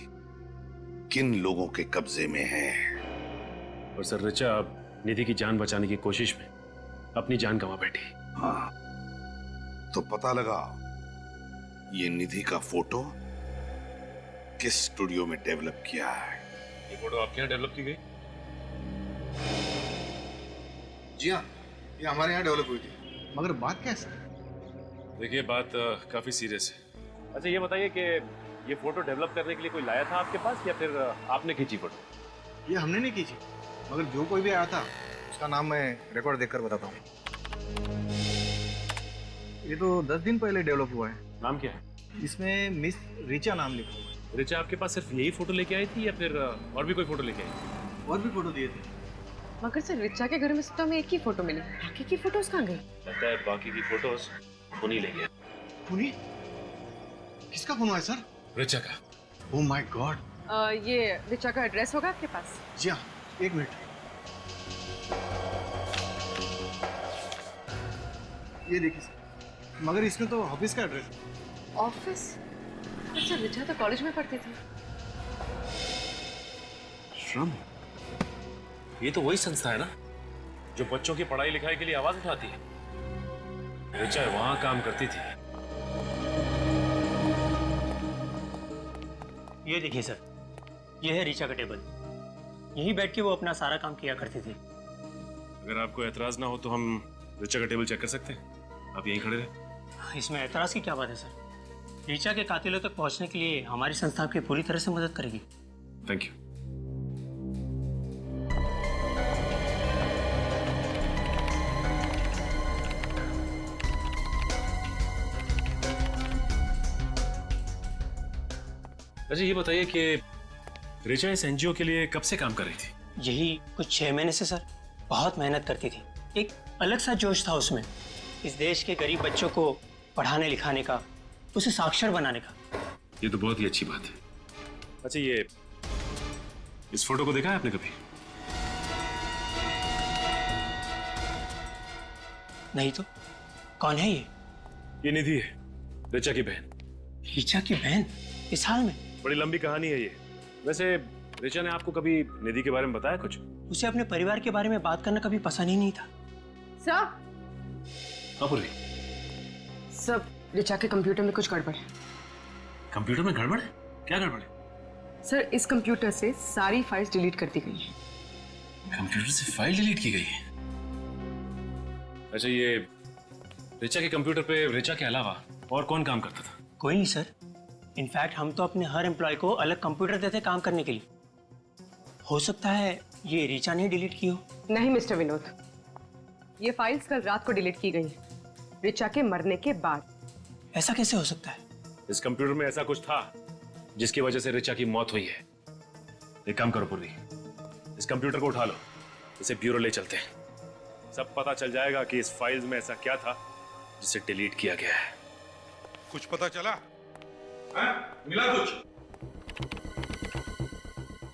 किन लोगों के कब्जे में है। और सर, ऋचा अब निधि की जान बचाने की कोशिश में अपनी जान गंवा बैठी। हाँ, तो पता लगा ये निधि का फोटो किस स्टूडियो में डेवलप किया है। ये फोटो आपके यहाँ डेवलप की गई? जी हाँ, ये हमारे यहाँ डेवलप हुई थी। मगर बात क्या है सर? देखिए, बात काफी सीरियस है। अच्छा, ये बताइए कि ये फोटो डेवलप करने के लिए कोई लाया था आपके पास या फिर आपने खींची फोटो? ये हमने नहीं खींची, मगर जो कोई भी आया था उसका नाम मैं रिकॉर्ड देखकर बताता हूँ। ये तो 10 दिन पहले डेवलप हुआ है। नाम क्या है? इसमें मिस ऋचा नाम लिखा हुआ है। ऋचा आपके पास सिर्फ यही फोटो लेके आई थी या फिर और भी कोई फोटो लेके आई? और भी फोटो दिए थे। मगर सर, ऋचा के घर में सिर्फ हमें एक ही फोटो मिली। बाकी की फोटोज कहाँ गई? लगता है बाकी की फोटोज उन्हीं ले गया। उन्हीं? किसका फोन है सर? ऋचा का। Oh my God. ये ऋचा का एड्रेस होगा आपके पास? जी हाँ, एक मिनट। ये देखिए सर, मगर इसमें तो ऑफिस का एड्रेस है। ऑफिस? अच्छा, ऋचा तो कॉलेज में पढ़ती थी। श्रम? ये तो वही संस्था है ना जो बच्चों की पढ़ाई लिखाई के लिए आवाज उठाती है। ऋचा वहां काम करती थी। ये देखिए सर, ये है ऋचा का टेबल। यहीं बैठ के वो अपना सारा काम किया करती थी। अगर आपको एतराज ना हो तो हम ऋचा का टेबल चेक कर सकते हैं। आप यहीं खड़े रहे। इसमें एतराज की क्या बात है सर? ऋचा के कातिलों तक पहुंचने के लिए हमारी संस्था आपकी पूरी तरह से मदद करेगी। Thank you. अच्छा, ये बताइए कि ऋचा इस एनजीओ के लिए कब से काम कर रही थी? यही कुछ 6 महीने से सर। बहुत मेहनत करती थी। एक अलग सा जोश था उसमें, इस देश के गरीब बच्चों को पढ़ाने लिखाने का, उसे साक्षर बनाने का। ये तो बहुत ही अच्छी बात है। अच्छा, ये इस फोटो को देखा है आपने कभी? नहीं तो कौन है ये? ये निधि है, ऋचा की बहन। ऋचा की बहन? इस हाल में? बड़ी लंबी कहानी है ये। वैसे ऋचा ने आपको कभी निधि के बारे में बताया कुछ? उसे अपने परिवार के बारे में बात करना कभी पसंद ही नहीं था। सर, हाँ पूरी। सब ऋचा के कंप्यूटर में कुछ गड़बड़ है। कंप्यूटर में गड़बड़ है? क्या गड़बड़ है? सर, इस कंप्यूटर से सारी फाइल्स डिलीट कर दी गई हैं। कंप्यूटर से फाइल डिलीट की गई है? अच्छा, ये ऋचा के कंप्यूटर पे ऋचा के अलावा और कौन काम करता था? कोई नहीं सर। इनफैक्ट हम तो अपने हर एम्प्लॉय को अलग कंप्यूटर देते काम करने के लिए। हो सकता है ये ऋचा ने डिलीट की हो। नहीं मिस्टर विनोद, ये फाइल्स कल रात को डिलीट की गई हैं, ऋचा के मरने के बाद। ऐसा कैसे हो सकता है? इस कंप्यूटर में ऐसा कुछ था जिसकी वजह से ऋचा की मौत हुई है। एक काम करो पूर्वी, इस कंप्यूटर को उठा लो, इसे ब्यूरो ले चलते हैं। सब पता चल जाएगा कि इस फाइल्स में ऐसा क्या था जिसे डिलीट किया गया है। कुछ पता चला? मिला कुछ?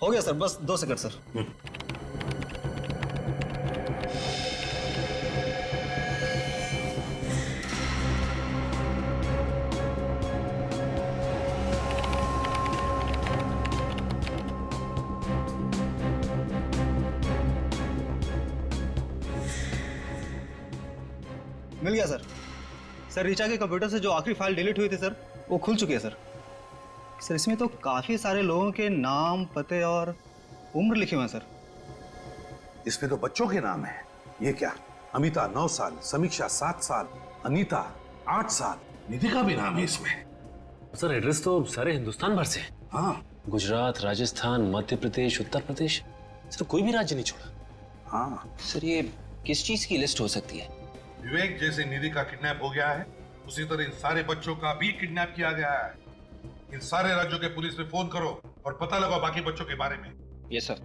हो गया सर, बस 2 सेकंड सर। मिल गया सर। सर ऋचा के कंप्यूटर से जो आखिरी फाइल डिलीट हुई थी सर, वो खुल चुकी है सर। सर इसमें तो काफी सारे लोगों के नाम, पते और उम्र लिखे हुए हैं सर। इसमें तो बच्चों के नाम है। ये क्या? अमिता 9 साल, समीक्षा 7 साल, अनीता 8 साल, निधि का भी नाम है इसमें। सर एड्रेस तो सारे हिंदुस्तान भर से है। हाँ, गुजरात, राजस्थान, मध्य प्रदेश, उत्तर प्रदेश, सर कोई भी राज्य नहीं छोड़ा। हाँ सर ये किस चीज की लिस्ट हो सकती है? विवेक जैसे निधि का किडनैप हो गया है, उसी तरह इन सारे बच्चों का भी किडनैप किया गया है। इन सारे राज्यों के पुलिस में फोन करो और पता लगाओ बाकी बच्चों के बारे में। Yes sir.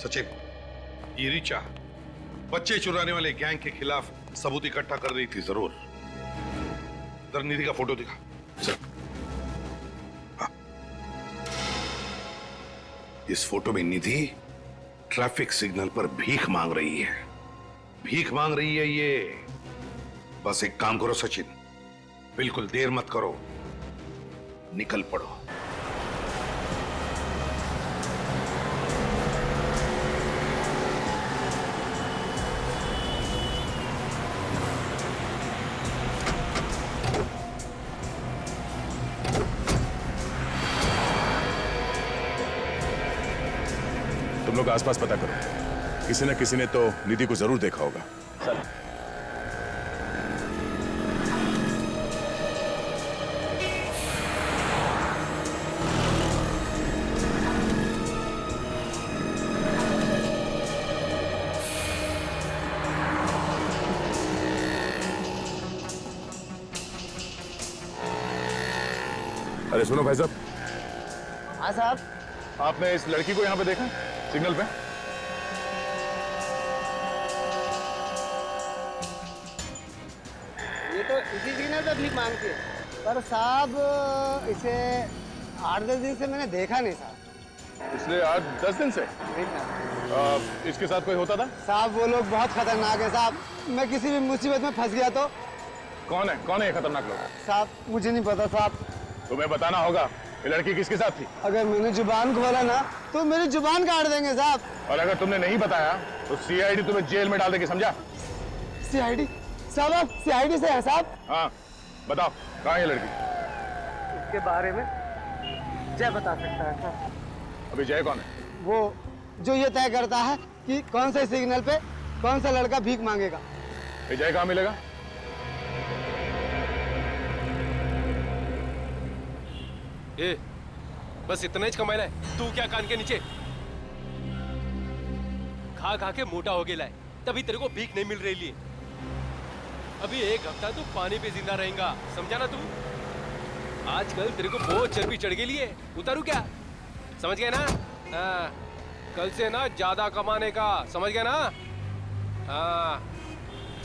सचिन, ये ऋचा बच्चे चुराने वाले गैंग के खिलाफ सबूत इकट्ठा कर रही थी जरूर। इधर निधि का फोटो दिखा। चल। हाँ। इस फोटो में निधि ट्रैफिक सिग्नल पर भीख मांग रही है। भीख मांग रही है ये। बस एक काम करो सचिन, बिल्कुल देर मत करो, निकल पड़ो। तुम लोग आसपास पता करो, किसी न किसी ने तो निधि को जरूर देखा होगा। सर अरे सुनो भाई साहब। हाँ साहब। आपने इस लड़की को यहाँ पे देखा सिग्नल पे? ये तो इसी सिग्नल पे भीख मांगती है, पर साहब इसे 8-10 दिन से मैंने देखा नहीं साहब। पिछले 8-10 दिन से? नहीं साहब। इसके साथ कोई होता था? साहब वो लोग बहुत खतरनाक है साहब। मैं किसी भी मुसीबत में फंस गया तो। कौन है ये खतरनाक लोग? साहब मुझे नहीं पता साहब। तुम्हें बताना होगा ये लड़की किसके साथ थी। अगर मैंने जुबान खोला ना तो मेरी जुबान काट देंगे साहब। और अगर तुमने नहीं बताया तो सीआईडी तुम्हें जेल में डाल देगी, समझा? सीआईडी? साहब आप सीआईडी से हैं साहब? हाँ बताओ, कहाँ है ये लड़की? इसके बारे में जय बता सकता है साहब। अभी जय कौन है? वो जो ये तय करता है कि कौन से सिग्नल पे कौन सा लड़का भीख मांगेगा। जय कहाँ मिलेगा? ए, बस इतना ही कमाना है। तू क्या कान के नीचे खा खा के मोटा हो गया है, तभी तेरे को भीख नहीं मिल रही है। अभी 1 हफ्ता तू पानी पे जिंदा रहेगा, समझा ना तू? आजकल तेरे को बहुत चर्बी चढ़ गई है, उतारू क्या? समझ गया ना? हाँ, कल से ना ज्यादा कमाने का, समझ गया ना? हाँ